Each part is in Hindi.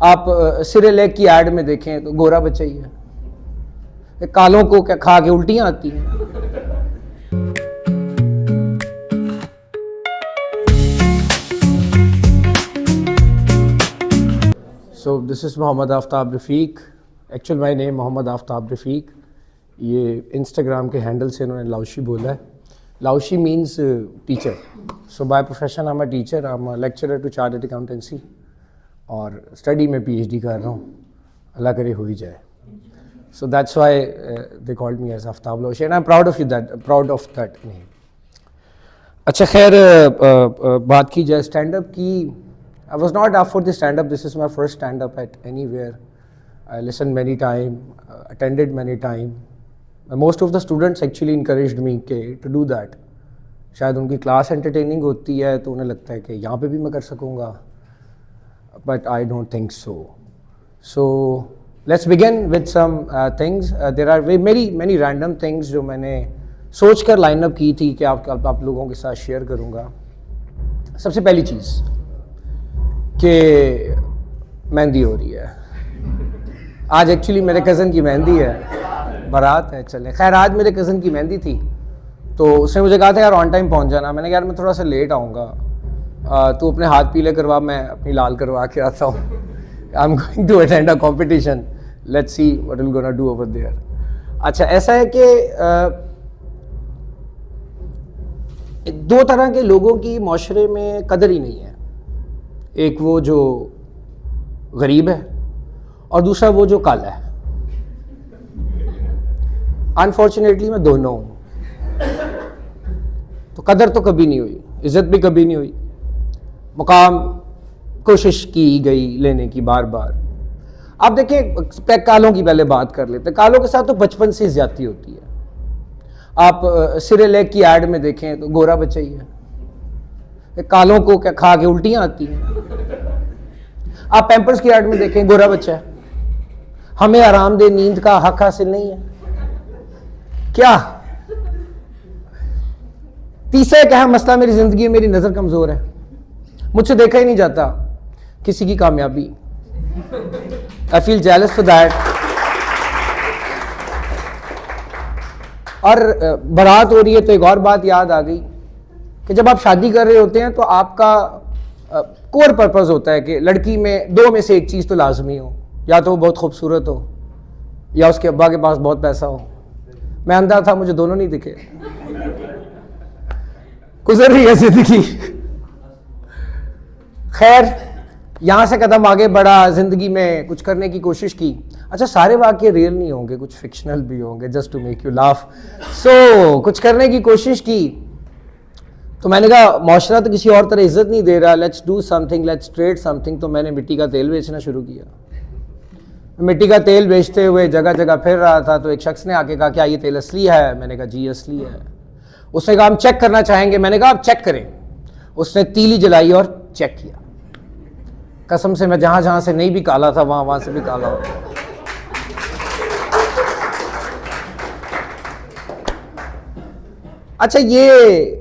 आप सिरेलैक की एड में देखें तो गोरा बच्चा ही है। कालों को क्या खा के उल्टियां आती हैं। So this is Mohammad Aftab Rafiq. Actual my name Mohammad Aftab Rafiq. ये इंस्टाग्राम के हैंडल से इन्होंने लाउशी बोला है। लाउशी means teacher. So by profession I am a teacher, I am a lecturer to chartered accountancy और स्टडी में PhD कर रहा हूँ, अल्लाह करे हो ही जाए। So that's why they called me as Aftab लाउशी and I am proud of that name. अच्छा खैर, बात की जाए स्टैंड अप की। I was not up for the stand-up. This is my first stand-up at anywhere. I listened many time, attended many time. Most of the students actually encouraged me to do that. शायद उनकी क्लास entertaining होती है तो उन्हें लगता है कि यहाँ पे भी मैं कर सकूँगा. But I don't think so. So let's begin with some things. There are many random things जो मैंने सोच कर लाइन अप की थी कि आप लोगों के साथ शेयर करूँगा। सबसे पहली चीज़ कि मेहंदी हो रही है आज। एक्चुअली मेरे कज़न की मेहंदी है, बारात है। चले खैर, आज मेरे कज़न की मेहंदी थी तो उसने मुझे कहा था यार ऑन टाइम पहुंच जाना। मैंने कहा यार मैं थोड़ा सा लेट आऊँगा, तू अपने हाथ पीले करवा, मैं अपनी लाल करवा के आता हूँ। I am going to attend a competition, let's see what will gonna do over there. अच्छा, ऐसा है कि दो तरह के लोगों की माशरे में कदर ही नहीं है। एक वो जो गरीब है और दूसरा वो जो काला है। अनफॉर्चुनेटली मैं दोनों हूँ। तो कदर तो कभी नहीं हुई, इज्जत भी कभी नहीं हुई। मुकाम कोशिश की गई लेने की बार बार। आप देखें, कालों की पहले बात कर लेते हैं। कालों के साथ तो बचपन से ज्यादती होती है। आप सिरेलैक की एड में देखें तो गोरा बच्चा ही है। कालों को क्या खा के उल्टियां आती हैं। आप पैम्पर्स की एड में देखें, गोरा बच्चा है। हमें आरामदेह नींद का हक हासिल नहीं है क्या? तीसरा क्या है मसला, मेरी जिंदगी में मेरी नजर कमजोर है, मुझसे देखा ही नहीं जाता किसी की कामयाबी। I feel jealous for that. और बारात हो रही है तो एक और बात याद आ गई कि जब आप शादी कर रहे होते हैं तो आपका कोर पर्पस होता है कि लड़की में दो में से एक चीज़ तो लाजमी हो, या तो वो बहुत खूबसूरत हो या उसके अब्बा के पास बहुत पैसा हो। मैं अंधा था, मुझे दोनों नहीं दिखे। गुजर रही है जिंदगी। खैर, यहाँ से कदम आगे बढ़ा, जिंदगी में कुछ करने की कोशिश की। अच्छा, सारे वाक़े रियल नहीं होंगे, कुछ फिक्शनल भी होंगे, just to make you laugh. So कुछ करने की कोशिश की तो मैंने कहा माशरा तो किसी और तरह इज्जत नहीं दे रहा, let's do something, let's trade something. तो मैंने मिट्टी का तेल बेचना शुरू किया। मिट्टी का तेल बेचते हुए जगह जगह फिर रहा था तो एक शख्स ने आके कहा क्या ये तेल असली है? मैंने कहा जी असली है। उसने कहा हम चेक करना चाहेंगे। मैंने कहा आप चेक करें। उसने तीली जलाई और चेक किया। कसम से मैं जहां जहां से नहीं भी काला था वहां से भी काला हो। अच्छा, ये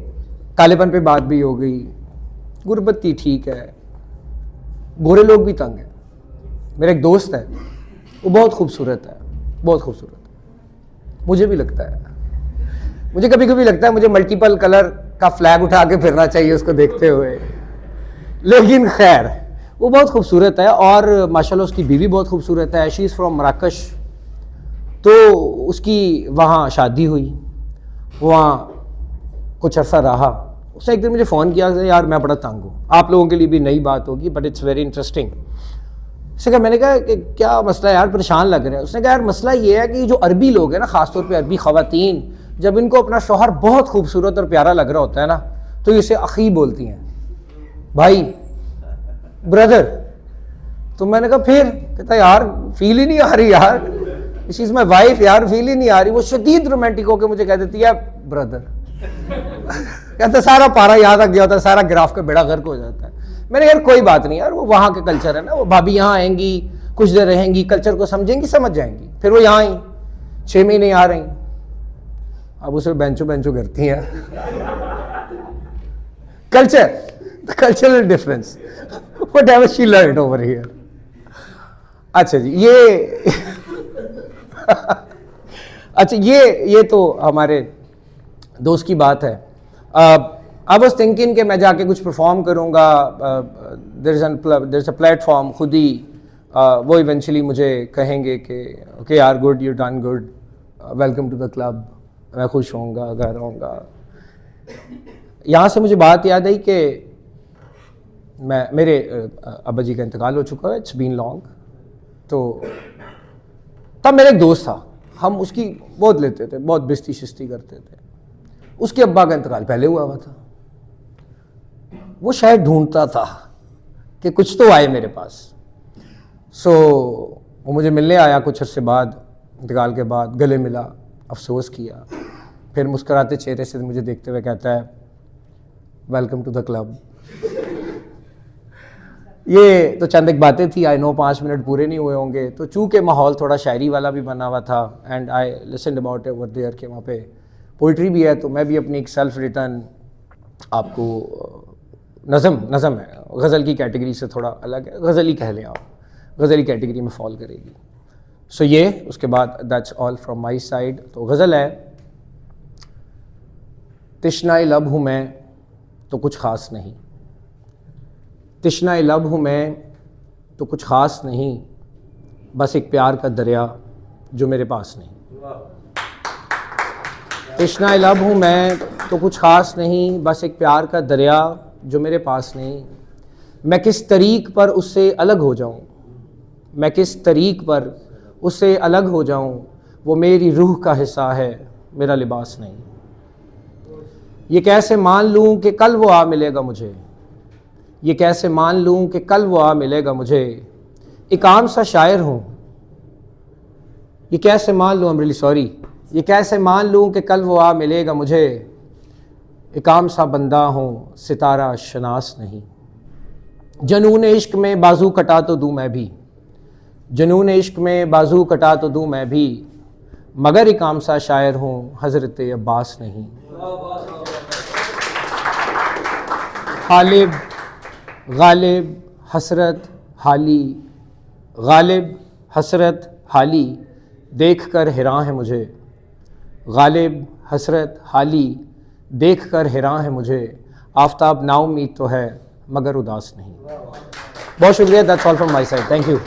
कालेपन पे बात भी हो गई, गुर्बत की, ठीक है। गोरे लोग भी तंग हैं। मेरा एक दोस्त है, वो बहुत खूबसूरत है, बहुत खूबसूरत है। मुझे भी लगता है, मुझे कभी कभी लगता है मुझे मल्टीपल कलर का फ्लैग उठा के फिरना चाहिए उसको देखते हुए। लेकिन खैर, वो बहुत खूबसूरत है और माशाल्लाह उसकी बीवी बहुत खूबसूरत है। शी इज़ फ्रॉम मराकश। तो उसकी वहाँ शादी हुई, वहाँ कुछ अर्सा रहा। उसने एक दिन मुझे फ़ोन किया कि यार मैं बड़ा तंग हूँ। आप लोगों के लिए भी नई बात होगी बट इट्स वेरी इंटरेस्टिंग। उसने कहा, मैंने कहा कि क्या मसला है यार, परेशान लग रहा है। उसने कहा यार मसला ये है कि जो अरबी लोग हैं ना, ख़ासतौर पे अरबी ख़वातीन, जब इनको अपना शौहर बहुत खूबसूरत और प्यारा लग रहा होता है ना तो इसे अखी बोलती हैं, भाई, ब्रदर। तो मैंने कहा फिर? कहता यार फील ही नहीं आ रही यार, शी इज़ माई वाइफ यार, फील ही नहीं आ रही। वो शदीद रोमांटिक होकर मुझे कह देती है ब्रदर। कहते सारा पारा याद आ गया होता है, सारा ग्राफ का बेड़ा गर्क हो जाता है। मैंने यार कोई बात नहीं यार, वो वहाँ के कल्चर है ना, वो भाभी यहाँ आएंगी, कुछ देर रहेंगी, कल्चर को समझेंगी, समझ जाएंगी। फिर वो यहाँ आई, 6 महीने आ रही, अब उसे बेंचो करती हैं। Culture, the cultural difference, whatever she learned over here. अच्छा जी, ये अच्छा ये तो हमारे दोस्त की बात है। आई वाज थिंकिंग कि मैं जाके कुछ परफॉर्म करूँगा, देयर इज़ अ प्लेटफॉर्म, खुद ही वो इवेंचुअली मुझे कहेंगे कि ओके यार, good, you done good, welcome to the club, मैं खुश होऊंगा, घर आऊँगा। यहाँ से मुझे बात याद आई कि मेरे अब्बा जी का इंतकाल हो चुका है, इट्स बीन लॉन्ग। तो तब मेरा एक दोस्त था, हम उसकी बहुत लेते थे, बहुत बिस्ती शिस्ती करते थे। उसके अब्बा का इंतकाल पहले हुआ था। वो शायद ढूंढता था कि कुछ तो आए मेरे पास। सो वो मुझे मिलने आया कुछ अर्से बाद, इंतकाल के बाद, गले मिला, अफसोस किया, फिर मुस्कुराते चेहरे से मुझे देखते हुए कहता है वेलकम टू द क्लब। ये तो चंद एक बातें थी, आई नो 5 मिनट पूरे नहीं हुए होंगे। तो चूँकि माहौल थोड़ा शायरी वाला भी बना हुआ था and I listened about over there कि वहाँ पे पोइट्री भी है, तो मैं भी अपनी एक सेल्फ रिटर्न आपको नज़म है, गज़ल की कैटेगरी से थोड़ा अलग है, गज़ल ही कह लें आप, गज़ल की कैटेगरी में फॉल करेगी। सो ये उसके बाद that's all from my side. तो गज़ल है, तिश्नाए लब हूँ मैं तो कुछ ख़ास नहीं, तिश्नाए लब हूँ मैं तो कुछ ख़ास नहीं, बस एक प्यार का दरिया जो मेरे पास नहीं। तिश्नाए लब हूँ मैं तो कुछ ख़ास नहीं, बस एक प्यार का दरिया जो मेरे पास नहीं। मैं किस तरीक़ पर उससे अलग हो जाऊँ, मैं किस तरीक़ पर उससे अलग हो जाऊँ, वो मेरी रूह का हिस्सा है, मेरा लिबास नहीं। ये कैसे मान लूँ कि कल वो आ मिलेगा मुझे, ये कैसे मान लूँ कि कल वो आ मिलेगा मुझे, एक आम सा शायर हूँ। ये कैसे मान लूँ, आई एम रियली सॉरी, ये कैसे मान लूँ कि कल वो आ मिलेगा मुझे, एक आम सा बंदा हूँ, सितारा शनास नहीं। जनून इश्क में बाजू कटा तो दूँ मैं भी, जनून इश्क में बाजू कटा तो दूँ मैं भी, मगर एक आम सा शायर हूँ, हज़रत अब्बास नहीं। गालिब गालिब हसरत हाली, गालिब हसरत हाली, देख कर हैरान है मुझे, गालिब हसरत हाली, देख कर हैरान है मुझे, आफताब नाउमीद तो है मगर उदास नहीं। बहुत शुक्रिया, that's all from my side, thank you.